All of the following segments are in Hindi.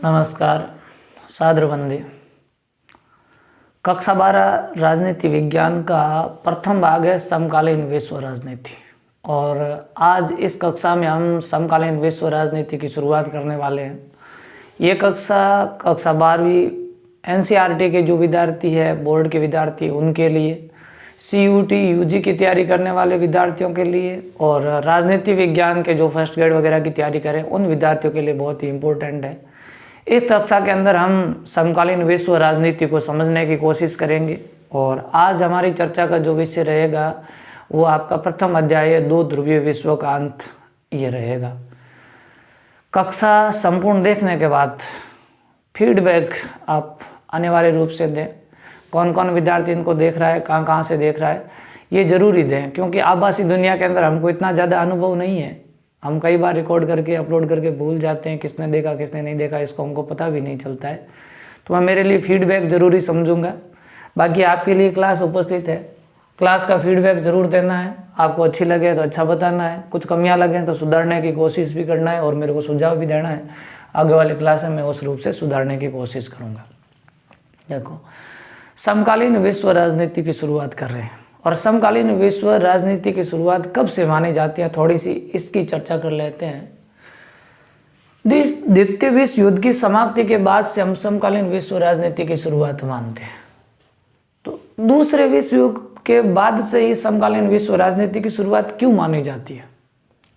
नमस्कार। सादर वंदे। कक्षा 12 राजनीति विज्ञान का प्रथम भाग है समकालीन विश्व राजनीति। और आज इस कक्षा में हम समकालीन विश्व राजनीति की शुरुआत करने वाले हैं। ये कक्षा 12वीं एनसीईआरटी के जो विद्यार्थी है, बोर्ड के विद्यार्थी, उनके लिए, सीयूटी यूजी की तैयारी करने वाले विद्यार्थियों के लिए और राजनीति विज्ञान के जो फर्स्ट ग्रेड वगैरह की तैयारी करें उन विद्यार्थियों के लिए बहुत ही इम्पोर्टेंट है। इस कक्षा के अंदर हम समकालीन विश्व राजनीति को समझने की कोशिश करेंगे और आज हमारी चर्चा का जो विषय रहेगा वो आपका प्रथम अध्याय है, दो ध्रुवीय विश्व का अंत, ये रहेगा। कक्षा संपूर्ण देखने के बाद फीडबैक आप अनिवार्य रूप से दें। कौन कौन विद्यार्थी इनको देख रहा है, कहाँ कहाँ से देख रहा है, ये जरूरी दें, क्योंकि आभासी दुनिया के अंदर हमको इतना ज़्यादा अनुभव नहीं है। हम कई बार रिकॉर्ड करके अपलोड करके भूल जाते हैं, किसने देखा किसने नहीं देखा, इसको हमको पता भी नहीं चलता है। तो मैं मेरे लिए फीडबैक ज़रूरी समझूंगा। बाकी आपके लिए क्लास उपस्थित है, क्लास का फीडबैक ज़रूर देना है। आपको अच्छी लगे तो अच्छा बताना है, कुछ कमियां लगें तो सुधारने की कोशिश भी करना है और मेरे को सुझाव भी देना है। आगे वाली क्लास में मैं उस रूप से सुधारने की कोशिश करूँगा। देखो, समकालीन विश्व राजनीति की शुरुआत कर रहे हैं और समकालीन विश्व राजनीति की शुरुआत कब से मानी जाती है, थोड़ी सी इसकी चर्चा कर लेते हैं। द्वितीय विश्व युद्ध की समाप्ति के बाद से हम समकालीन विश्व राजनीति की शुरुआत मानते हैं। तो दूसरे विश्व युद्ध के बाद से ही समकालीन विश्व राजनीति की शुरुआत क्यों मानी जाती है?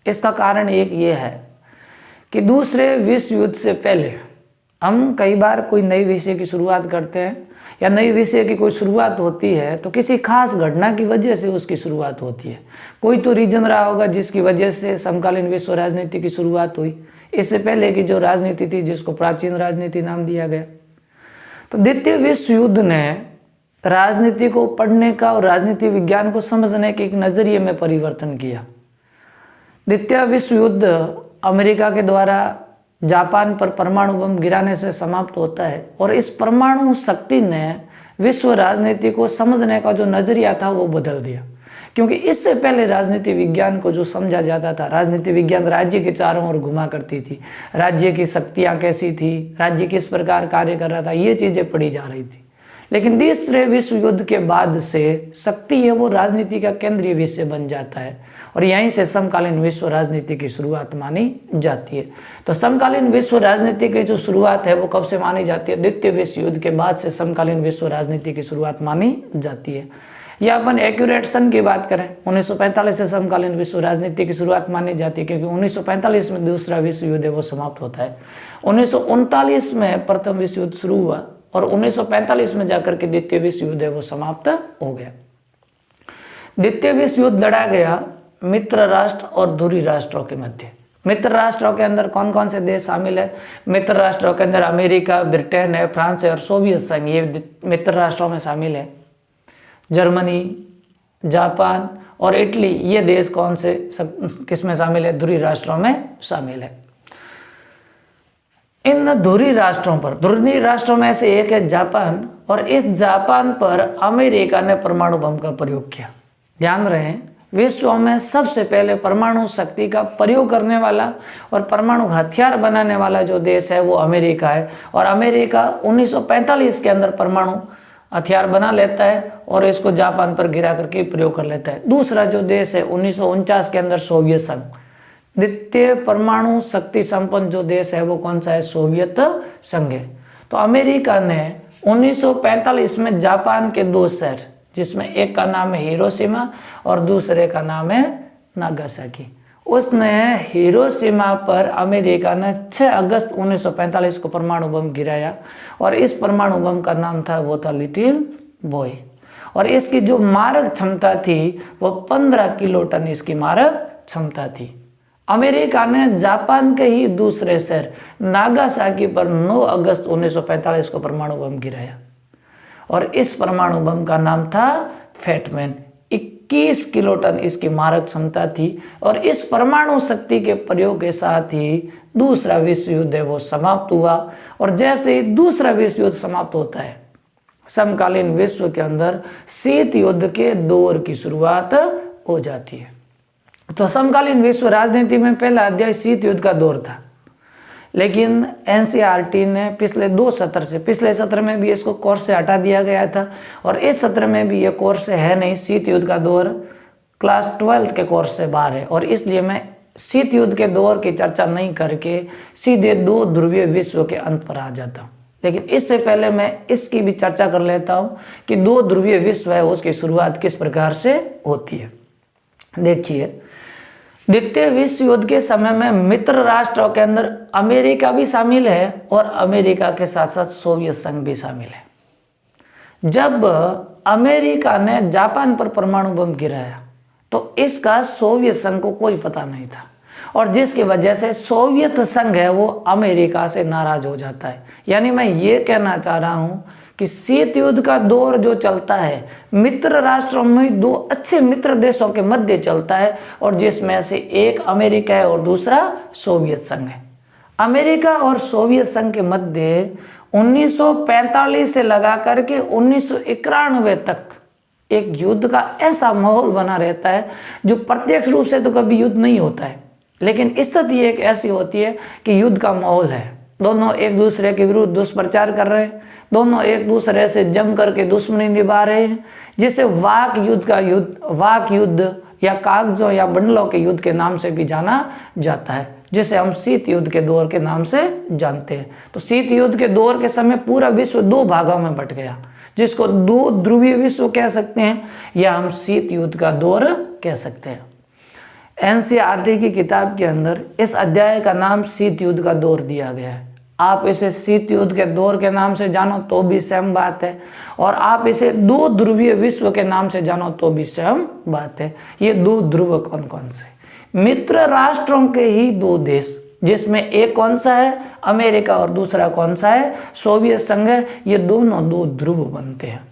इसका कारण एक ये है कि दूसरे विश्व युद्ध से पहले हम कई बार कोई नई विषय की शुरुआत करते हैं या नई विषय की कोई शुरुआत होती है तो किसी खास घटना की वजह से उसकी शुरुआत होती है। कोई तो रीजन रहा होगा जिसकी वजह से समकालीन विश्व राजनीति की शुरुआत हुई। इससे पहले की जो राजनीति थी जिसको प्राचीन राजनीति नाम दिया गया। तो द्वितीय विश्व युद्ध ने राजनीति को पढ़ने का और राजनीति विज्ञान को समझने के एक नज़रिए में परिवर्तन किया। द्वितीय विश्व युद्ध अमेरिका के द्वारा जापान पर परमाणु बम गिराने से समाप्त होता है और इस परमाणु शक्ति ने विश्व राजनीति को समझने का जो नज़रिया था वो बदल दिया। क्योंकि इससे पहले राजनीति विज्ञान को जो समझा जाता था, राजनीति विज्ञान राज्य के चारों ओर घुमा करती थी, राज्य की शक्तियाँ कैसी थी, राज्य किस प्रकार कार्य कर रहा था, ये चीज़ें पढ़ी जा रही थी। लेकिन दूसरे विश्व युद्ध के बाद से शक्ति है वो राजनीति का केंद्रीय विषय बन जाता है और यहीं से समकालीन विश्व राजनीति की शुरुआत मानी जाती है। तो समकालीन विश्व राजनीति की जो शुरुआत है वो कब से मानी जाती है? द्वितीय विश्व युद्ध के बाद से समकालीन विश्व राजनीति की शुरुआत मानी जाती है। या अपन एक्यूरेट सन की बात करें, 1945 से समकालीन विश्व राजनीति की शुरुआत मानी जाती है, क्योंकि 1945 में दूसरा विश्व युद्ध है वो समाप्त होता है। 1939 में प्रथम विश्व युद्ध शुरू हुआ और 1945 में जाकर के द्वितीय विश्व युद्ध है वो समाप्त हो गया। द्वितीय विश्व युद्ध लड़ा गया मित्र राष्ट्र और धुरी राष्ट्रों के मध्य। मित्र राष्ट्रों के अंदर कौन कौन से देश शामिल है? मित्र राष्ट्रों के अंदर अमेरिका, ब्रिटेन है, फ्रांस है और सोवियत संघ, ये मित्र राष्ट्रों में शामिल है। जर्मनी, जापान और इटली, ये देश कौन से किस में शामिल है? धुरी राष्ट्रों में शामिल है। इन धुरी राष्ट्रों में से एक है जापान और इस जापान पर अमेरिका ने परमाणु बम का प्रयोग किया। ध्यान रहे, विश्व में सबसे पहले परमाणु शक्ति का प्रयोग करने वाला और परमाणु हथियार बनाने वाला जो देश है वो अमेरिका है और अमेरिका 1945 के अंदर परमाणु हथियार बना लेता है और इसको जापान पर गिरा करके प्रयोग कर लेता है। दूसरा जो देश है 1949 के अंदर सोवियत संघ, द्वितीय परमाणु शक्ति संपन्न जो देश है वो कौन सा है? सोवियत संघ है। तो अमेरिका ने 1945 में जापान के दो शहर, जिसमें एक का नाम है हिरोशिमा और दूसरे का नाम है नागासाकी, उसने हिरोशिमा पर अमेरिका ने 6 अगस्त 1945 को परमाणु बम गिराया और इस परमाणु बम का नाम था वो था लिटिल बॉय और इसकी जो मारक क्षमता थी वो 15 किलोटन इसकी मारक क्षमता थी। अमेरिका ने जापान के ही दूसरे शहर नागासाकी पर 9 अगस्त 1945 को परमाणु बम गिराया और इस परमाणु बम का नाम था फैटमैन। 21 किलोटन इसकी मारक क्षमता थी और इस परमाणु शक्ति के प्रयोग के साथ ही दूसरा विश्व युद्ध है वो समाप्त हुआ। और जैसे ही दूसरा विश्व युद्ध समाप्त होता है, समकालीन विश्व के अंदर शीत युद्ध के दौर की शुरुआत हो जाती है। तो समकालीन विश्व राजनीति में पहला अध्याय शीत युद्ध का दौर था। लेकिन एनसीईआरटी ने पिछले 2 सत्र से, पिछले सत्र में भी इसको कोर्स से हटा दिया गया था और इस सत्र में भी ये कोर्स है नहीं। शीत युद्ध का दौर क्लास 12 के कोर्स से बाहर है और इसलिए मैं शीत युद्ध के दौर की चर्चा नहीं करके सीधे 2 ध्रुवीय विश्व के अंत पर आ जाता हूँ। लेकिन इससे पहले मैं इसकी भी चर्चा कर लेता हूँ कि 2 ध्रुवीय विश्व है उसकी शुरुआत किस प्रकार से होती है। देखिए, द्वितीय विश्व युद्ध के समय में मित्र राष्ट्रों के अंदर अमेरिका भी शामिल है और अमेरिका के साथ साथ सोवियत संघ भी शामिल है। जब अमेरिका ने जापान पर परमाणु बम गिराया तो इसका सोवियत संघ को कोई पता नहीं था और जिसकी वजह से सोवियत संघ है वो अमेरिका से नाराज हो जाता है। यानी मैं ये कहना चाह रहा हूँ कि शीत युद्ध का दौर जो चलता है मित्र राष्ट्रों में 2 अच्छे मित्र देशों के मध्य चलता है और जिसमें से एक अमेरिका है और दूसरा सोवियत संघ है। अमेरिका और सोवियत संघ के मध्य 1945 से लगा करके 1991 तक एक युद्ध का ऐसा माहौल बना रहता है जो प्रत्यक्ष रूप से तो कभी युद्ध नहीं होता है, लेकिन स्थिति एक ऐसी होती है कि युद्ध का माहौल है। दोनों एक दूसरे के विरुद्ध दुष्प्रचार कर रहे हैं, दोनों एक दूसरे से जम करके दुश्मनी निभा रहे हैं, जिसे वाक युद्ध या कागजों या बंडलों के युद्ध के नाम से भी जाना जाता है, जिसे हम शीत युद्ध के दौर के नाम से जानते हैं। तो शीत युद्ध के दौर के समय पूरा विश्व 2 भागों में बट गया, जिसको 2 ध्रुवीय विश्व कह सकते हैं या हम शीत युद्ध का दौर कह सकते हैं। एनसीईआरटी की किताब के अंदर इस अध्याय का नाम शीत युद्ध का दौर दिया गया है। आप इसे शीत युद्ध के दौर के नाम से जानो तो भी सेम बात है और आप इसे 2 ध्रुवीय विश्व के नाम से जानो तो भी सेम बात है। ये 2 ध्रुव कौन कौन से? मित्र राष्ट्रों के ही 2 देश, जिसमें एक कौन सा है अमेरिका और दूसरा कौन सा है सोवियत संघ है। ये दोनों 2 ध्रुव बनते हैं,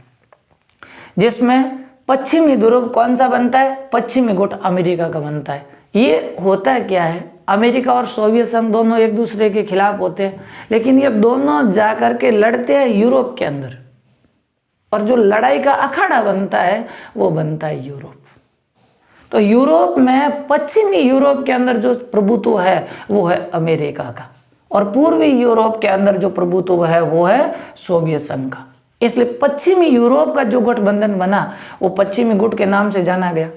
जिसमें पश्चिमी ध्रुव कौन सा बनता है? पश्चिमी गुट अमेरिका का बनता है। ये होता क्या है, अमेरिका और सोवियत संघ दोनों एक दूसरे के खिलाफ होते हैं, लेकिन ये दोनों जाकर के लड़ते हैं यूरोप के अंदर और जो लड़ाई का अखाड़ा बनता है वो बनता है यूरोप। तो यूरोप में, पश्चिमी यूरोप के अंदर जो प्रभुत्व है वो है अमेरिका का और पूर्वी यूरोप के अंदर जो प्रभुत्व है वो है सोवियत संघ का। इसलिए पश्चिमी यूरोप का जो गठबंधन बना वो पश्चिमी गुट के नाम से जाना गया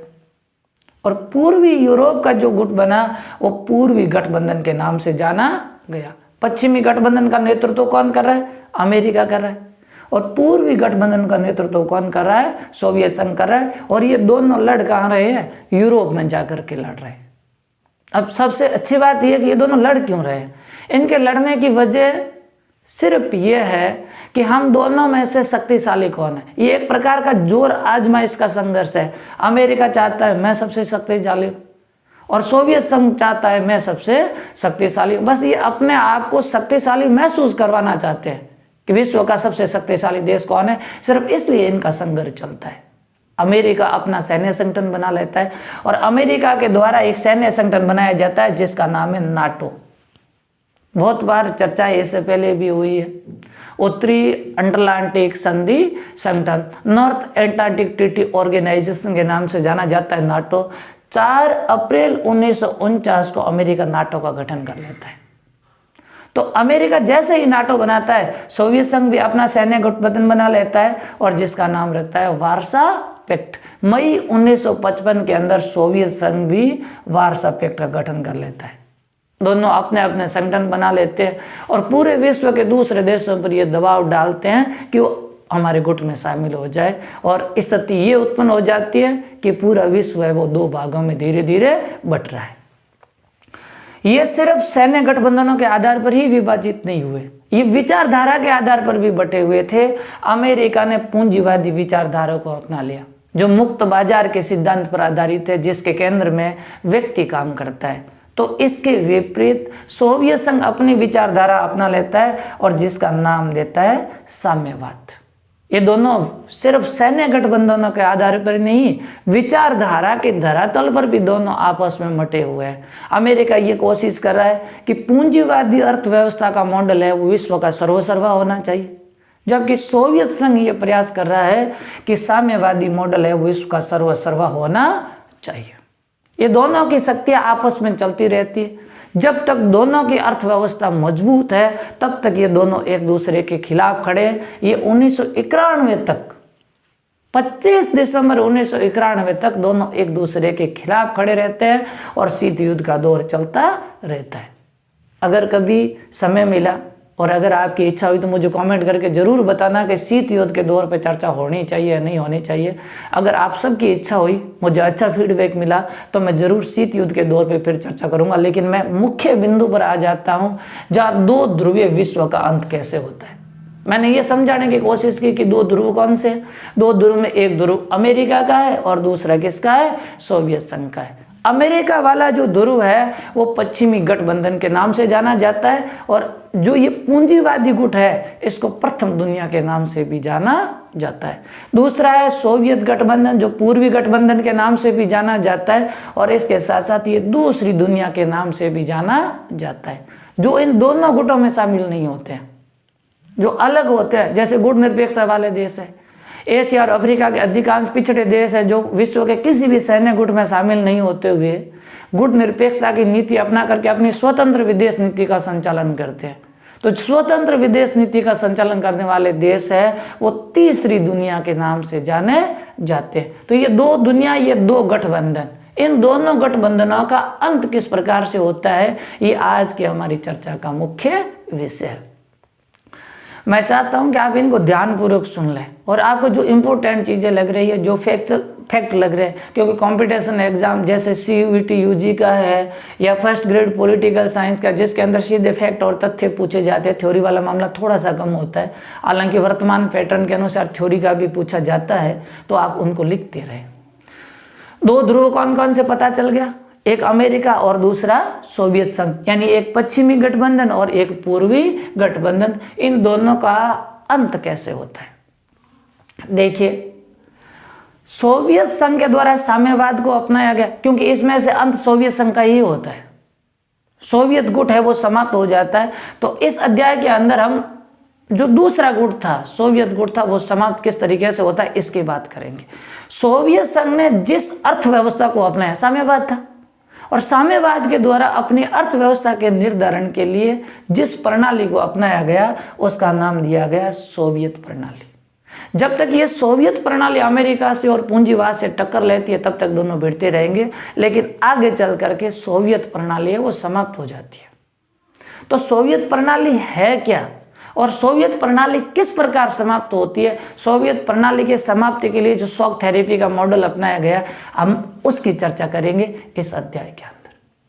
और पूर्वी यूरोप का जो गुट बना वो पूर्वी गठबंधन के नाम से जाना गया। पश्चिमी गठबंधन का नेतृत्व कौन कर रहा है? अमेरिका कर रहा है और पूर्वी गठबंधन का नेतृत्व कौन कर रहा है? सोवियत संघ कर रहा है और ये दोनों लड़ कहाँ रहे हैं? यूरोप में जाकर के लड़ रहे हैं। अब सबसे अच्छी बात यह कि ये दोनों लड़ क्यों रहे हैं? इनके लड़ने की वजह सिर्फ ये है कि हम दोनों में से शक्तिशाली कौन है। ये एक प्रकार का जोर आजमाइश का संघर्ष है। अमेरिका चाहता है मैं सबसे शक्तिशाली हूँ और सोवियत संघ चाहता है मैं सबसे शक्तिशाली हूँ। बस ये अपने आप को शक्तिशाली महसूस करवाना चाहते हैं कि विश्व का सबसे शक्तिशाली देश कौन है। सिर्फ इसलिए इनका संघर्ष चलता है। अमेरिका अपना सैन्य संगठन बना लेता है और अमेरिका के द्वारा एक सैन्य संगठन बनाया जाता है जिसका नाम है नाटो। बहुत बार चर्चा इससे पहले भी हुई है। उत्तरी अटलांटिक संधि संगठन, नॉर्थ अटलांटिक ट्रीटी ऑर्गेनाइजेशन के नाम से जाना जाता है नाटो। 4 अप्रैल 1949 को अमेरिका नाटो का गठन कर लेता है। तो अमेरिका जैसे ही नाटो बनाता है, सोवियत संघ भी अपना सैन्य गठबंधन बना लेता है और जिसका नाम रखता है वार्सा पैक्ट। मई 1955 के अंदर सोवियत संघ भी वार्सा पैक्ट का गठन कर लेता है। दोनों अपने अपने संगठन बना लेते हैं और पूरे विश्व के दूसरे देशों पर ये दबाव डालते हैं कि वो हमारे गुट में शामिल हो जाए और स्थिति ये उत्पन्न हो जाती है कि पूरा विश्व है वो 2 भागों में धीरे धीरे बट रहा है। ये सिर्फ सैन्य गठबंधनों के आधार पर ही विभाजित नहीं हुए, ये विचारधारा के आधार पर भी बटे हुए थे। अमेरिका ने पूंजीवादी विचारधारा को अपना लिया जो मुक्त बाजार के सिद्धांत पर आधारित है, जिसके केंद्र में व्यक्ति काम करता है। तो इसके विपरीत सोवियत संघ अपनी विचारधारा अपना लेता है और जिसका नाम देता है साम्यवाद। ये दोनों सिर्फ सैन्य गठबंधनों के आधार पर नहीं, विचारधारा के धरातल पर भी दोनों आपस में मटे हुए हैं। अमेरिका ये कोशिश कर रहा है कि पूंजीवादी अर्थव्यवस्था का मॉडल है वो विश्व का सर्वसर्वा होना चाहिए, जबकि सोवियत संघ ये प्रयास कर रहा है कि साम्यवादी मॉडल है वो विश्व का सर्वसर्वा होना चाहिए। ये दोनों की शक्तियां आपस में चलती रहती है। जब तक दोनों की अर्थव्यवस्था मजबूत है तब तक ये दोनों एक दूसरे के खिलाफ खड़े। ये 1991 तक 25 दिसंबर 1991 तक दोनों एक दूसरे के खिलाफ खड़े रहते हैं और शीत युद्ध का दौर चलता रहता है। अगर कभी समय मिला और अगर आपकी इच्छा हुई तो मुझे कमेंट करके ज़रूर बताना कि शीत युद्ध के दौर पे चर्चा होनी चाहिए या नहीं होनी चाहिए। अगर आप सबकी इच्छा हुई, मुझे अच्छा फीडबैक मिला तो मैं ज़रूर शीत युद्ध के दौर पे फिर चर्चा करूंगा। लेकिन मैं मुख्य बिंदु पर आ जाता हूँ जहाँ दो ध्रुवीय विश्व का अंत कैसे होता है। मैंने ये समझाने की कोशिश की कि दो ध्रुव कौन से हैं। दो ध्रुव में एक ध्रुव अमेरिका का है और दूसरा किसका है, सोवियत संघ का है। अमेरिका वाला जो ध्रुव है वो पश्चिमी गठबंधन के नाम से जाना जाता है और जो ये पूंजीवादी गुट है इसको प्रथम दुनिया के नाम से भी जाना जाता है। दूसरा है सोवियत गठबंधन जो पूर्वी गठबंधन के नाम से भी जाना जाता है और इसके साथ साथ ये दूसरी दुनिया के नाम से भी जाना जाता है। जो इन दोनों गुटों में शामिल नहीं होते हैं, जो अलग होते हैं, जैसे गुट निरपेक्षता वाले देश है, एशिया और अफ्रीका के अधिकांश पिछड़े देश है जो विश्व के किसी भी सैन्य गुट में शामिल नहीं होते हुए गुट निरपेक्षता की नीति अपना करके अपनी स्वतंत्र विदेश नीति का संचालन करते हैं। तो स्वतंत्र विदेश नीति का संचालन करने वाले देश है वो तीसरी दुनिया के नाम से जाने जाते हैं। तो ये दो दुनिया, ये दो गठबंधन, इन दोनों गठबंधनों का अंत किस प्रकार से होता है, ये आज की हमारी चर्चा का मुख्य विषय है। मैं चाहता हूं कि आप इनको ध्यानपूर्वक सुन लें और आपको जो इम्पोर्टेंट चीज़ें लग रही है, जो फैक्ट लग रहे हैं, क्योंकि कंपटीशन एग्जाम जैसे CUET UG का है या फर्स्ट ग्रेड पॉलिटिकल साइंस का जिसके अंदर सीधे फैक्ट और तथ्य पूछे जाते हैं, थ्योरी वाला मामला थोड़ा सा कम होता है। हालांकि वर्तमान पैटर्न के अनुसार थ्योरी का भी पूछा जाता है, तो आप उनको लिखते रहें। दो ध्रुव कौन कौन से पता चल गया, एक अमेरिका और दूसरा सोवियत संघ, यानी एक पश्चिमी गठबंधन और एक पूर्वी गठबंधन। इन दोनों का अंत कैसे होता है, देखिए सोवियत संघ के द्वारा साम्यवाद को अपनाया गया, क्योंकि इसमें से अंत सोवियत संघ का ही होता है। सोवियत गुट है वो समाप्त हो जाता है। तो इस अध्याय के अंदर हम जो दूसरा गुट था, सोवियत गुट था, वो समाप्त किस तरीके से होता है इसकी बात करेंगे। सोवियत संघ ने जिस अर्थव्यवस्था को अपनाया साम्यवाद था और साम्यवाद के द्वारा अपनी अर्थव्यवस्था के निर्धारण के लिए जिस प्रणाली को अपनाया गया उसका नाम दिया गया सोवियत प्रणाली। जब तक ये सोवियत प्रणाली अमेरिका से और पूंजीवाद से टक्कर लेती है तब तक दोनों भिड़ते रहेंगे, लेकिन आगे चल करके सोवियत प्रणाली है वो समाप्त हो जाती है। तो सोवियत प्रणाली है क्या और सोवियत प्रणाली किस प्रकार समाप्त होती है, सोवियत प्रणाली के समाप्ति के लिए जो शॉक थेरेपी का मॉडल अपनाया गया, हम उसकी चर्चा करेंगे इस अध्याय के अंदर।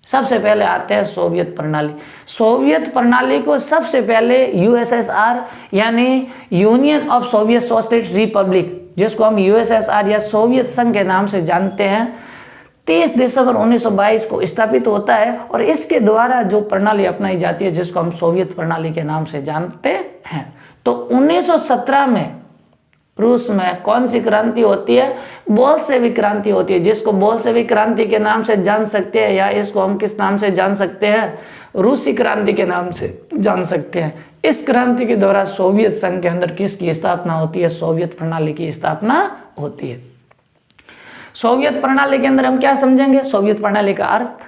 सबसे पहले आते हैं सोवियत प्रणाली। सोवियत प्रणाली को सबसे पहले USSR यानी union of Soviet socialist Republic, जिसको हम USSR या सोवियत संघ के नाम से जानते हैं, 30 दिसंबर 1922 को स्थापित होता है और इसके द्वारा जो प्रणाली अपनाई जाती है जिसको हम सोवियत प्रणाली के नाम से जानते हैं। तो 1917 में रूस में कौन सी क्रांति होती है, बोल्शेविक क्रांति होती है, जिसको बोल्शेविक क्रांति के नाम से जान सकते हैं या इसको हम किस नाम से जान सकते हैं, रूसी क्रांति के नाम से जान सकते हैं। इस क्रांति के द्वारा सोवियत संघ के अंदर किसकी स्थापना होती है, सोवियत प्रणाली की स्थापना होती है। सोवियत प्रणाली के अंदर हम क्या समझेंगे, सोवियत प्रणाली का अर्थ,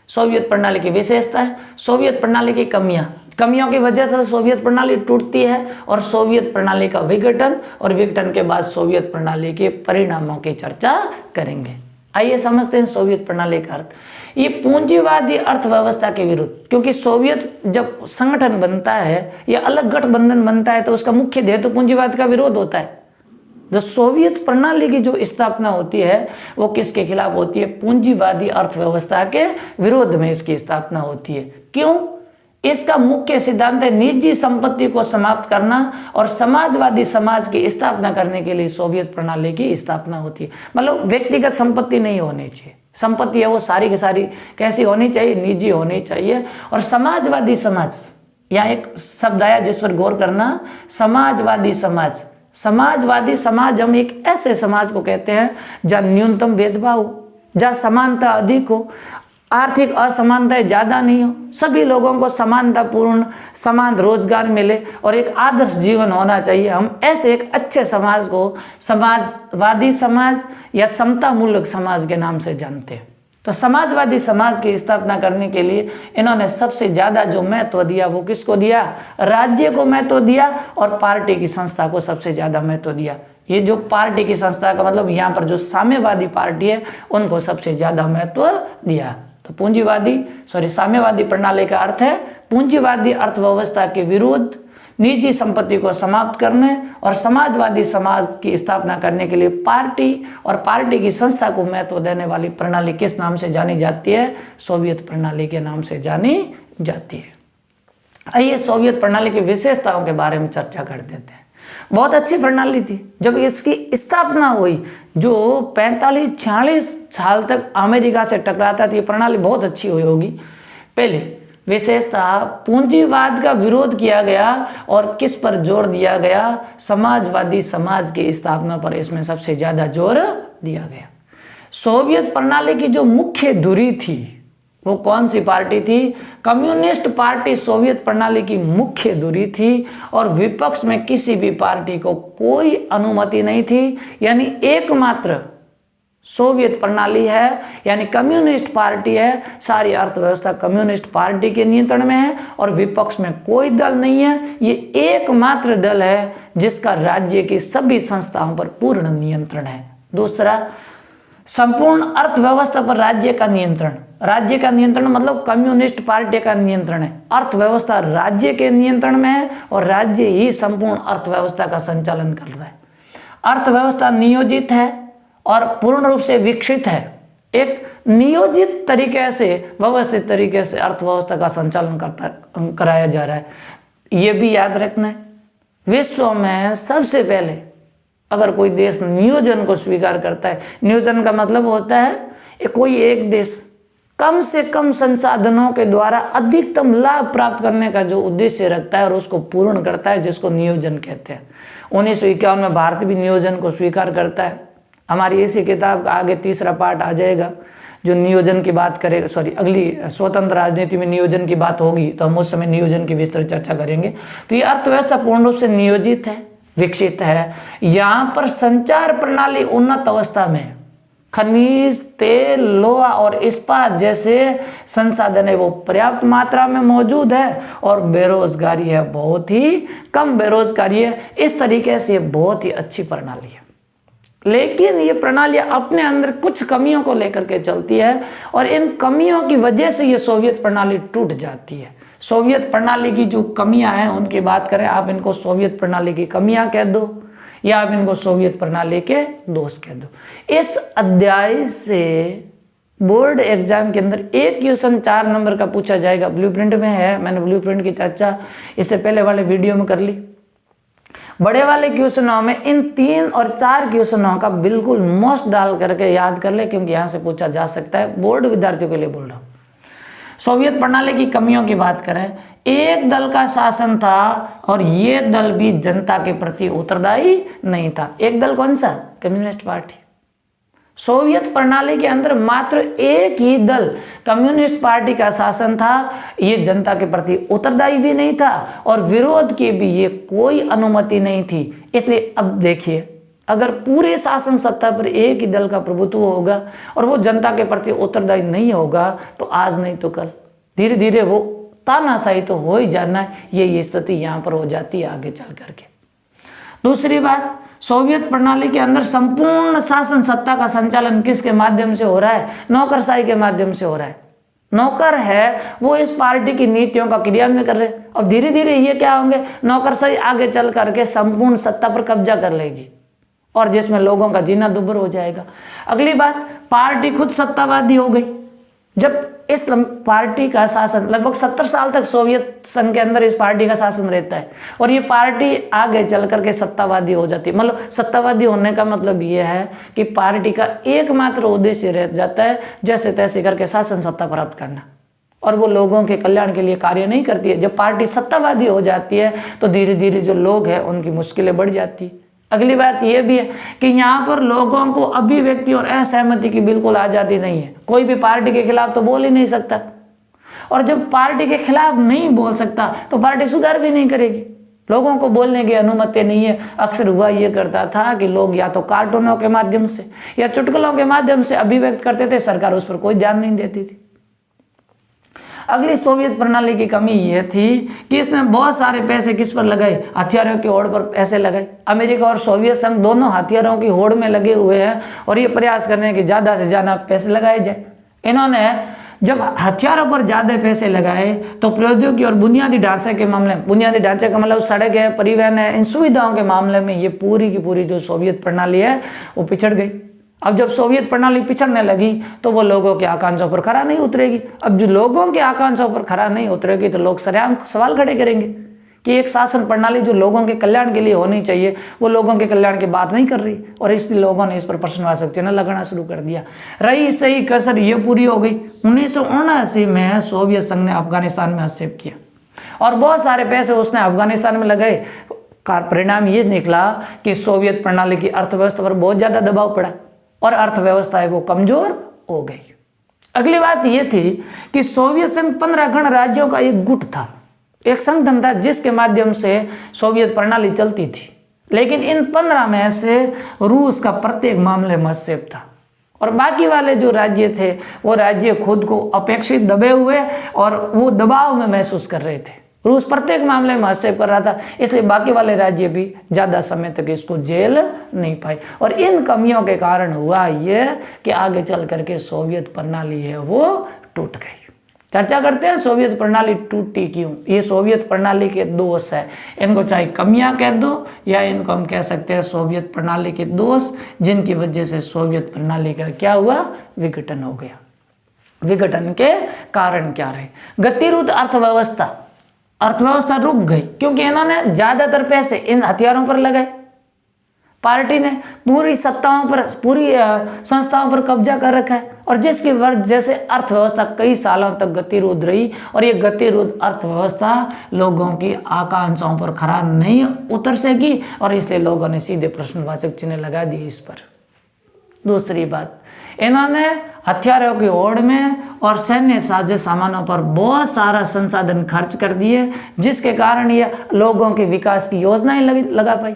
सोवियत प्रणाली की विशेषताएं, सोवियत प्रणाली की कमियों की वजह से सोवियत प्रणाली टूटती है और सोवियत प्रणाली का विघटन, और विघटन के बाद सोवियत प्रणाली के परिणामों की चर्चा करेंगे। आइए समझते हैं सोवियत प्रणाली का अर्थ। ये पूंजीवादी अर्थव्यवस्था के विरुद्ध, क्योंकि सोवियत जब संगठन बनता है या अलग गठबंधन बनता है तो उसका मुख्य ध्येय तो पूंजीवाद का विरोध होता है। जो सोवियत प्रणाली की जो स्थापना होती है वो किसके खिलाफ होती है, पूंजीवादी अर्थव्यवस्था के विरोध में इसकी स्थापना होती है। क्यों, इसका मुख्य सिद्धांत है निजी संपत्ति को समाप्त करना और समाजवादी समाज की स्थापना करने के लिए सोवियत प्रणाली की स्थापना होती है। मतलब व्यक्तिगत संपत्ति नहीं होनी चाहिए, संपत्ति है वो सारी की सारी कैसी होनी चाहिए, निजी होनी चाहिए। और समाजवादी समाज, यहाँ एक शब्द आया जिस पर गौर करना, समाजवादी समाज। समाजवादी समाज हम एक ऐसे समाज को कहते हैं जहाँ न्यूनतम भेदभाव हो, जहाँ समानता अधिक हो, आर्थिक असमानताएं ज़्यादा नहीं हो, सभी लोगों को समानतापूर्ण समान रोजगार मिले और एक आदर्श जीवन होना चाहिए। हम ऐसे एक अच्छे समाज को समाजवादी समाज या समता मूलक समाज के नाम से जानते हैं। तो समाजवादी समाज की स्थापना करने के लिए इन्होंने सबसे ज़्यादा जो महत्व दिया वो किसको दिया? राज्य को महत्व दिया और पार्टी की संस्था को सबसे ज़्यादा महत्व दिया। ये जो पार्टी की संस्था का मतलब यहाँ पर जो साम्यवादी पार्टी है उनको सबसे ज़्यादा महत्व दिया। तो साम्यवादी प्रणाली का अर्थ है पूंजीवादी अर्थव्यवस्था के विरुद्ध निजी संपत्ति को समाप्त करने और समाजवादी समाज की स्थापना करने के लिए पार्टी और पार्टी की संस्था को महत्व देने वाली प्रणाली किस नाम से जानी जाती है? सोवियत प्रणाली के नाम से जानी जाती है। आइए सोवियत प्रणाली की विशेषताओं के बारे में चर्चा कर देते हैं। बहुत अच्छी प्रणाली थी। जब इसकी स्थापना हुई, जो 45-46 साल तक अमेरिका से टकराता था, ये प्रणाली बहुत अच्छी हुई होगी। पहले विशेषता पूंजीवाद का विरोध किया गया और किस पर जोर दिया गया? समाजवादी समाज की स्थापना पर इसमें सबसे ज्यादा जोर दिया गया। सोवियत प्रणाली की जो मुख्य धुरी थी वो कौन सी पार्टी थी? कम्युनिस्ट पार्टी सोवियत प्रणाली की मुख्य धुरी थी और विपक्ष में किसी भी पार्टी को कोई अनुमति नहीं थी। यानी एकमात्र सोवियत प्रणाली है, यानी कम्युनिस्ट पार्टी है, सारी अर्थव्यवस्था कम्युनिस्ट पार्टी के नियंत्रण में है और विपक्ष में कोई दल नहीं है। ये एकमात्र दल है जिसका राज्य की सभी संस्थाओं पर पूर्ण नियंत्रण है। दूसरा, संपूर्ण अर्थव्यवस्था पर राज्य का नियंत्रण। राज्य का नियंत्रण मतलब कम्युनिस्ट पार्टी का नियंत्रण है। अर्थव्यवस्था राज्य के नियंत्रण में है और राज्य ही संपूर्ण अर्थव्यवस्था का संचालन कर रहा है। अर्थव्यवस्था नियोजित है और पूर्ण रूप से विकसित है। एक नियोजित तरीके से, व्यवस्थित तरीके से अर्थव्यवस्था का संचालन कराया जा रहा है। ये भी याद रखना है, विश्व में सबसे पहले अगर कोई देश नियोजन को स्वीकार करता है, नियोजन का मतलब होता है कोई एक देश कम से कम संसाधनों के द्वारा अधिकतम लाभ प्राप्त करने का जो उद्देश्य रखता है और उसको पूर्ण करता है, जिसको नियोजन कहते हैं। 1951 में भारत भी नियोजन को स्वीकार करता है। हमारी इसी किताब का आगे तीसरा पार्ट आ जाएगा जो नियोजन की बात करेगा। अगली स्वतंत्र राजनीति में नियोजन की बात होगी तो हम उस समय नियोजन की विस्तृत चर्चा करेंगे। तो ये अर्थव्यवस्था पूर्ण रूप से नियोजित है, विकसित है। यहाँ पर संचार प्रणाली उन्नत अवस्था में, खनिज, तेल, लोहा और इस्पात जैसे संसाधन है वो पर्याप्त मात्रा में मौजूद है और बेरोजगारी है, बहुत ही कम बेरोजगारी है। इस तरीके से बहुत ही अच्छी प्रणाली है। लेकिन ये प्रणाली अपने अंदर कुछ कमियों को लेकर के चलती है और इन कमियों की वजह से ये सोवियत प्रणाली टूट जाती है। सोवियत प्रणाली की जो कमियां हैं उनकी बात करें, आप इनको सोवियत प्रणाली की कमियां कह दो या आप इनको सोवियत प्रणाली के दोष कह दो। इस अध्याय से बोर्ड एग्जाम के अंदर एक क्वेश्चन 4 नंबर का पूछा जाएगा। ब्लूप्रिंट में है, मैंने ब्लूप्रिंट की चर्चा इससे पहले वाले वीडियो में कर ली। बड़े वाले क्वेश्चनों में इन 3 और 4 क्वेश्चनों का बिल्कुल मोस्ट डाल करके याद कर ले, क्योंकि यहाँ से पूछा जा सकता है। बोर्ड विद्यार्थियों के लिए बोल रहा हूँ। सोवियत प्रणाली की कमियों की बात करें, एक दल का शासन था और ये दल भी जनता के प्रति उत्तरदायी नहीं था। एक दल कौन सा? Communist party. सोवियत प्रणाली के अंदर मात्र एक ही दल कम्युनिस्ट पार्टी का शासन था। ये जनता के प्रति उत्तरदायी भी नहीं था और विरोध की भी ये कोई अनुमति नहीं थी। इसलिए अब देखिए, अगर पूरे शासन सत्ता पर एक ही दल का प्रभुत्व होगा और वो जनता के प्रति उत्तरदायी नहीं होगा तो आज नहीं तो कल धीरे धीरे वो तानाशाही तो हो ही जाना है। ये स्थिति यहाँ पर हो जाती है आगे चल करके। दूसरी बात, सोवियत प्रणाली के अंदर संपूर्ण शासन सत्ता का संचालन किसके माध्यम से हो रहा है? नौकरशाही के माध्यम से हो रहा है। नौकर है वो इस पार्टी की नीतियों का क्रियान्वयन कर रहे हैं और धीरे धीरे ये क्या होंगे? नौकरशाही आगे चल करके संपूर्ण सत्ता पर कब्जा कर लेगी और जिसमें लोगों का जीना दुभर हो जाएगा। अगली बात, पार्टी खुद सत्तावादी हो गई। जब इस पार्टी का शासन लगभग 70 साल तक सोवियत संघ के अंदर इस पार्टी का शासन रहता है और ये पार्टी आगे चल करके सत्तावादी हो जाती है। मतलब सत्तावादी होने का मतलब ये है कि पार्टी का एकमात्र उद्देश्य रह जाता है जैसे तैसे करके शासन सत्ता प्राप्त करना और वो लोगों के कल्याण के लिए कार्य नहीं करती है। जब पार्टी सत्तावादी हो जाती है तो धीरे धीरे जो लोग हैं उनकी मुश्किलें बढ़ जाती है। अगली बात यह भी है कि यहाँ पर लोगों को अभिव्यक्ति और असहमति की बिल्कुल आज़ादी नहीं है। कोई भी पार्टी के खिलाफ तो बोल ही नहीं सकता और जब पार्टी के खिलाफ नहीं बोल सकता तो पार्टी सुधार भी नहीं करेगी। लोगों को बोलने की अनुमति नहीं है। अक्सर हुआ ये करता था कि लोग या तो कार्टूनों के माध्यम से या चुटकुलों के माध्यम से अभिव्यक्त करते थे, सरकार उस पर कोई ध्यान नहीं देती थी। अगली सोवियत प्रणाली की कमी यह थी कि इसने बहुत सारे पैसे किस पर लगाए, हथियारों की होड़ पर पैसे लगाए। अमेरिका और सोवियत संघ दोनों हथियारों की होड़ में लगे हुए हैं और ये प्रयास करने कि ज़्यादा से ज़्यादा पैसे लगाए जाए। इन्होंने जब हथियारों पर ज़्यादा पैसे लगाए तो प्रौद्योगिकी और बुनियादी ढांचे के मामले में, बुनियादी ढांचे का मतलब सड़क है, परिवहन है, इन सुविधाओं के मामले में ये पूरी की पूरी जो सोवियत प्रणाली है वो पिछड़ गई। अब जब सोवियत प्रणाली पिछड़ने लगी तो वो लोगों की आकांक्षाओं पर खरा नहीं उतरेगी। अब जो लोगों की आकांक्षाओं पर खरा नहीं उतरेगी तो लोग सरेआम सवाल खड़े करेंगे कि एक शासन प्रणाली जो लोगों के कल्याण के लिए होनी चाहिए वो लोगों के कल्याण की बात नहीं कर रही, और इसलिए लोगों ने इस पर प्रश्नवाचक चिन्ह लगाना शुरू कर दिया। रही सही कसर ये पूरी हो गई। 1979 में सोवियत संघ ने अफगानिस्तान में हस्तक्षेप किया और बहुत सारे पैसे उसने अफगानिस्तान में लगाए। परिणाम ये निकला कि सोवियत प्रणाली की अर्थव्यवस्था पर बहुत ज़्यादा दबाव पड़ा और अर्थव्यवस्था है वो कमजोर हो गई। अगली बात ये थी कि सोवियत संघ 15 गणराज्यों का एक गुट था, एक संगठन था जिसके माध्यम से सोवियत प्रणाली चलती थी। लेकिन इन 15 में से रूस का प्रत्येक मामले में हस्तक्षेप था और बाकी वाले जो राज्य थे वो राज्य खुद को अपेक्षित दबे हुए और वो दबाव में महसूस कर रहे थे। रूस प्रत्येक मामले में हस्तक्षेप कर रहा था, इसलिए बाकी वाले राज्य भी ज़्यादा समय तक इसको झेल नहीं पाए और इन कमियों के कारण हुआ ये कि आगे चल करके सोवियत प्रणाली है वो टूट गई। चर्चा करते हैं सोवियत प्रणाली टूटी क्यों। ये सोवियत प्रणाली के दोष है, इनको चाहे कमियां कह दो या इनको हम कह सकते हैं सोवियत प्रणाली के दोष, जिनकी वजह से सोवियत प्रणाली का क्या हुआ, विघटन हो गया। विघटन के कारण क्या रहे, गतिरोध अर्थव्यवस्था रुक गई क्योंकि इन्होंने ज्यादातर पैसे इन हथियारों पर लगाए। पार्टी ने पूरी सत्ताओं पर, पूरी संस्थाओं पर कब्जा कर रखा है और जिसकी वजह से अर्थव्यवस्था कई सालों तक गतिरोध रही और ये गतिरोध अर्थव्यवस्था लोगों की आकांक्षाओं पर खरा नहीं उतर सकी और इसलिए लोगों ने सीधे प्रश्नवाचक चिन्ह लगा दिए इस पर। दूसरी बात, इन्होंने हथियारों की होड़ में और सैन्य साजो सामानों पर बहुत सारा संसाधन खर्च कर दिए, जिसके कारण ये लोगों के विकास की योजनाएं लगा पाई,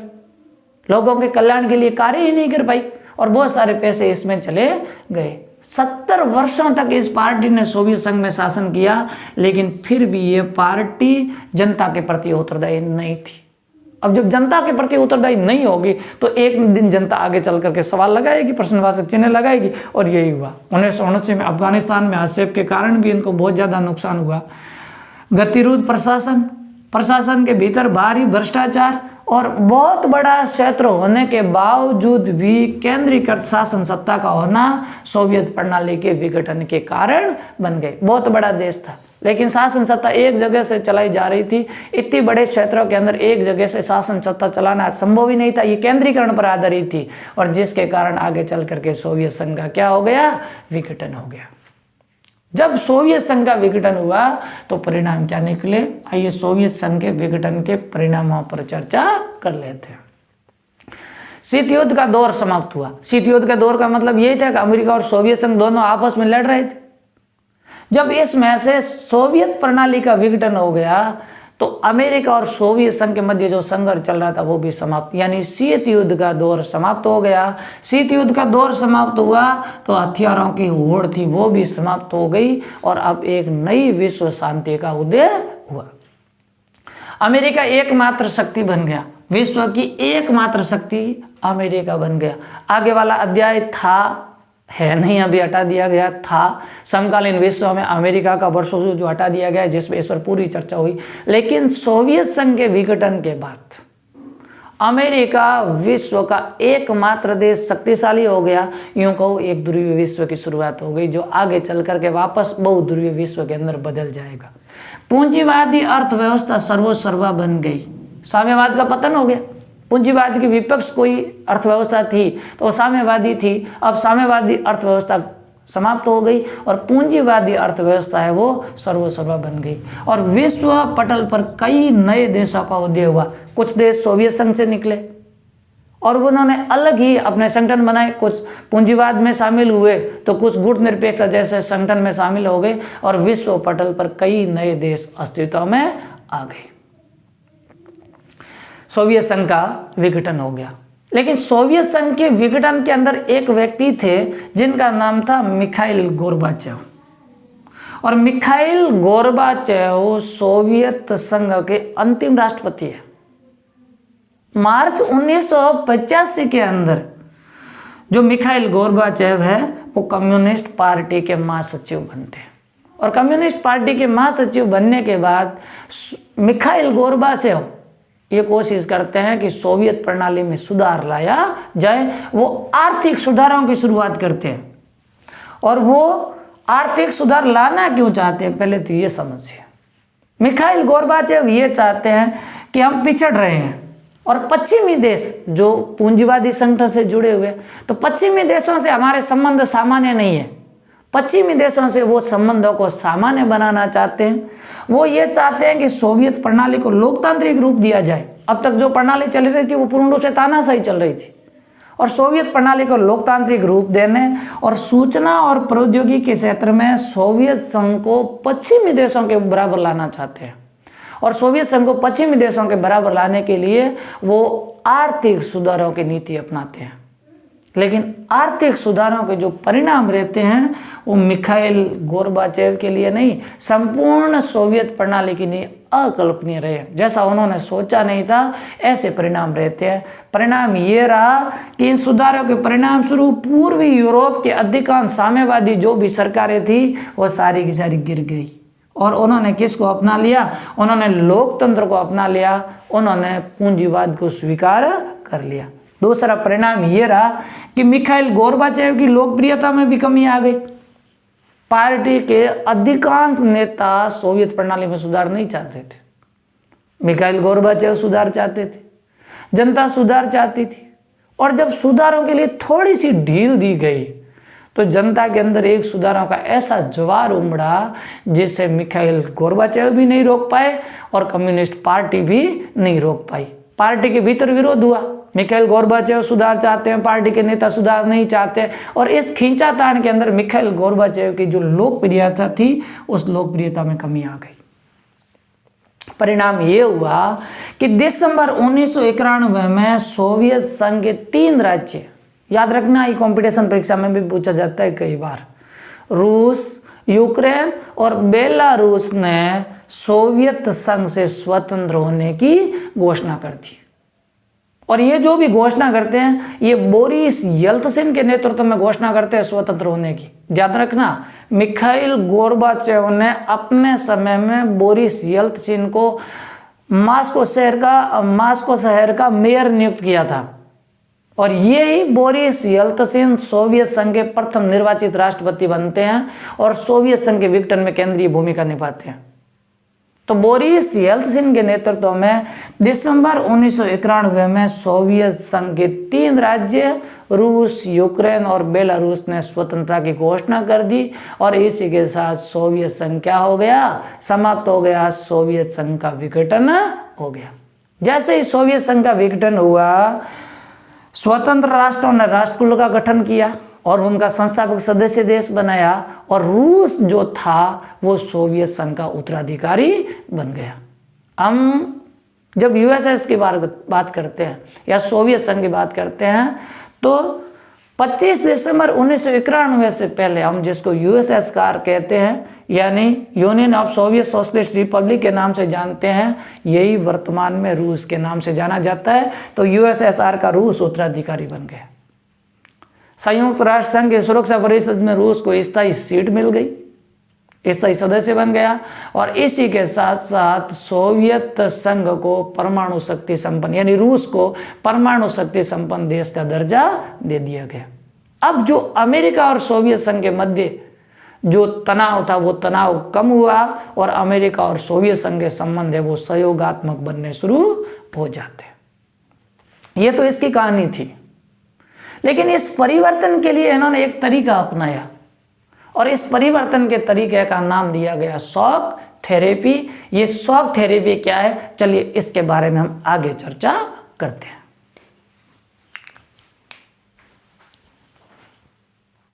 लोगों के कल्याण के लिए कार्य ही नहीं कर पाई और बहुत सारे पैसे इसमें चले गए। 70 वर्षों तक इस पार्टी ने सोवियत संघ में शासन किया, लेकिन फिर भी ये पार्टी जनता के प्रति उत्तरदायी नहीं थी। अब जब जनता के प्रति उत्तरदायी नहीं होगी तो एक दिन जनता आगे चल करके सवाल लगाएगी, प्रश्नवाचक चिन्ह लगाएगी और यही हुआ। 1979 में अफगानिस्तान में हस्तक्षेप के कारण भी इनको बहुत ज़्यादा नुकसान हुआ। गतिरोध प्रशासन के भीतर भारी भ्रष्टाचार और बहुत बड़ा क्षेत्र होने के बावजूद भी केंद्रीकृत शासन सत्ता का होना सोवियत प्रणाली के विघटन के कारण बन गए। बहुत बड़ा देश था लेकिन शासन सत्ता एक जगह से चलाई जा रही थी। इतने बड़े क्षेत्रों के अंदर एक जगह से शासन सत्ता चलाना संभव ही नहीं था, ये केंद्रीकरण पर आधारित थी और जिसके कारण आगे चल करके सोवियत संघ का क्या हो गया, विघटन हो गया। जब सोवियत संघ का विघटन हुआ तो परिणाम क्या निकले, आइए सोवियत संघ के विघटन के परिणामों पर चर्चा कर लेते हैं। शीत युद्ध का दौर समाप्त हुआ। शीत युद्ध का दौर का मतलब यही था कि अमेरिका और सोवियत संघ दोनों आपस में लड़ रहे थे। जब इसमें से सोवियत प्रणाली का विघटन हो गया तो अमेरिका और सोवियत संघ के मध्य जो संघर्ष चल रहा था वो भी समाप्त, यानी शीत युद्ध का दौर समाप्त हो गया। शीत युद्ध का दौर समाप्त हुआ तो हथियारों की होड़ थी वो भी समाप्त हो गई और अब एक नई विश्व शांति का उदय हुआ। अमेरिका एकमात्र शक्ति बन गया, विश्व की एकमात्र शक्ति अमेरिका बन गया। आगे वाला अध्याय था है नहीं, अभी हटा दिया गया था। समकालीन विश्व में अमेरिका का वर्षों जो हटा दिया गया, जिसमें इस पर पूरी चर्चा हुई। लेकिन सोवियत संघ के विघटन के बाद अमेरिका विश्व का एकमात्र देश शक्तिशाली हो गया। यूं कहो एक ध्रुवीय विश्व की शुरुआत हो गई जो आगे चल करके वापस बहुध्रुवीय विश्व के अंदर बदल जाएगा। पूंजीवादी अर्थव्यवस्था सर्वोसर्वा बन गई, साम्यवाद का पतन हो गया। पूंजीवाद की विपक्ष कोई अर्थव्यवस्था थी तो वो साम्यवादी थी, अब साम्यवादी अर्थव्यवस्था समाप्त हो गई और पूंजीवादी अर्थव्यवस्था है वो सर्वसर्वा बन गई और विश्व पटल पर कई नए देशों का उदय हुआ। कुछ देश सोवियत संघ से निकले और उन्होंने अलग ही अपने संगठन बनाए, कुछ पूंजीवाद में शामिल हुए तो कुछ गुटनिरपेक्ष जैसे संगठन में शामिल हो गए और विश्व पटल पर कई नए देश अस्तित्व में आ गए। सोवियत संघ का विघटन हो गया। लेकिन सोवियत संघ के विघटन के अंदर एक व्यक्ति थे जिनका नाम था मिखाइल गोर्बाचेव। और मिखाइल गोर्बाचेव सोवियत संघ के अंतिम राष्ट्रपति है। मार्च 1985 के अंदर जो मिखाइल गोर्बाचेव है वो कम्युनिस्ट पार्टी के महासचिव बनते हैं। और कम्युनिस्ट पार्टी के महासचिव बनने के बाद मिखाइल गोर्बाचेव ये कोशिश करते हैं कि सोवियत प्रणाली में सुधार लाया जाए। वो आर्थिक सुधारों की शुरुआत करते हैं। और वो आर्थिक सुधार लाना क्यों चाहते हैं, पहले तो ये समझिए। मिखाइल गोर्बाचेव ये चाहते हैं कि हम पिछड़ रहे हैं और पश्चिमी देश जो पूंजीवादी संगठन से जुड़े हुए, तो पश्चिमी देशों से हमारे संबंध सामान्य नहीं है। पश्चिमी देशों से वो संबंधों को सामान्य बनाना चाहते हैं। वो ये चाहते हैं कि सोवियत प्रणाली को लोकतांत्रिक रूप दिया जाए। अब तक जो प्रणाली चल रही थी वो पूर्ण रूप से तानाशाही चल रही थी, और सोवियत प्रणाली को लोकतांत्रिक रूप देने और सूचना और प्रौद्योगिकी के क्षेत्र में सोवियत संघ को पश्चिमी देशों के बराबर लाना चाहते हैं। और सोवियत संघ को पश्चिमी देशों के बराबर लाने के लिए वो आर्थिक सुधारों की नीति अपनाते हैं। लेकिन आर्थिक सुधारों के जो परिणाम रहते हैं वो मिखाइल गोर्बाचेव के लिए नहीं, संपूर्ण सोवियत प्रणाली के लिए अकल्पनीय रहे। जैसा उन्होंने सोचा नहीं था ऐसे परिणाम रहते हैं। परिणाम ये रहा कि इन सुधारों के परिणाम स्वरूप पूर्वी यूरोप के अधिकांश साम्यवादी जो भी सरकारें थी वो सारी की सारी गिर गई। और उन्होंने किसको अपना लिया? उन्होंने लोकतंत्र को अपना लिया। उन्होंने पूंजीवाद को स्वीकार कर लिया। दूसरा परिणाम ये रहा कि मिखाइल गोर्बाचेव की लोकप्रियता में भी कमी आ गई। पार्टी के अधिकांश नेता सोवियत प्रणाली में सुधार नहीं चाहते थे। मिखाइल गोर्बाचेव सुधार चाहते थे, जनता सुधार चाहती थी। और जब सुधारों के लिए थोड़ी सी ढील दी गई तो जनता के अंदर एक सुधारों का ऐसा ज्वार उमड़ा जिसे मिखाइल गोर्बाचेव भी नहीं रोक पाए और कम्युनिस्ट पार्टी भी नहीं रोक पाई। पार्टी के भीतर विरोध हुआ। मिखाइल गोर्बाचेव सुधार चाहते हैं, पार्टी के नेता सुधार नहीं चाहते। और इस खींचातान के अंदर मिखाइल गोर्बाचेव की जो लोकप्रियता थी उस लोकप्रियता में कमी आ गई। परिणाम ये हुआ कि दिसंबर 1991 में सोवियत संघ के 3 राज्य, याद रखना ये कंपटीशन परीक्षा में भी पूछा जाता है कई बार, रूस, यूक्रेन और बेलारूस ने सोवियत संघ से स्वतंत्र होने की घोषणा कर दी। और ये जो भी घोषणा करते हैं ये बोरिस येल्त्सिन के नेतृत्व में घोषणा करते हैं स्वतंत्र होने की। याद रखना, मिखाइल गोर्बाचेव ने अपने समय में बोरिस येल्त्सिन को मास्को शहर का मेयर नियुक्त किया था। और यही बोरिस येल्त्सिन सोवियत संघ के प्रथम निर्वाचित राष्ट्रपति बनते हैं और सोवियत संघ के विघटन में केंद्रीय भूमिका निभाते हैं। तो बोरिस येल्त्सिन के नेतृत्व में दिसंबर 1991 में सोवियत संघ के 3 राज्य रूस, यूक्रेन और बेलारूस ने स्वतंत्रता की घोषणा कर दी। और इसी के साथ सोवियत संघ क्या हो गया? समाप्त हो गया। सोवियत संघ का विघटन हो गया। जैसे ही सोवियत संघ का विघटन हुआ, स्वतंत्र राष्ट्रों ने राष्ट्रकुल का गठन किया और उनका संस्थापक सदस्य देश बनाया। और रूस जो था वो सोवियत संघ का उत्तराधिकारी बन गया। हम जब यूएसएस की बात करते हैं या सोवियत संघ की बात करते हैं तो 25 दिसंबर 1991 से पहले हम जिसको यूएसएसआर कहते हैं यानी union of Soviet socialist Republic के नाम से जानते हैं, यही वर्तमान में रूस के नाम से जाना जाता है। तो यूएसएसआर का रूस उत्तराधिकारी बन गया। संयुक्त राष्ट्र संघ की सुरक्षा परिषद में रूस को स्थायी सीट मिल गई, स्थायी सदस्य बन गया। और इसी के साथ साथ सोवियत संघ को परमाणु शक्ति संपन्न यानी रूस को परमाणु शक्ति संपन्न देश का दर्जा दे दिया गया। अब जो अमेरिका और सोवियत संघ के मध्य जो तनाव था वो तनाव कम हुआ और अमेरिका और सोवियत संघ के संबंध है वो सहयोगात्मक बनने शुरू हो जाते। ये तो इसकी कहानी थी। लेकिन इस परिवर्तन के लिए इन्होंने एक तरीका अपनाया और इस परिवर्तन के तरीके का नाम दिया गया शॉक थेरेपी। ये शॉक थेरेपी क्या है, चलिए इसके बारे में हम आगे चर्चा करते हैं।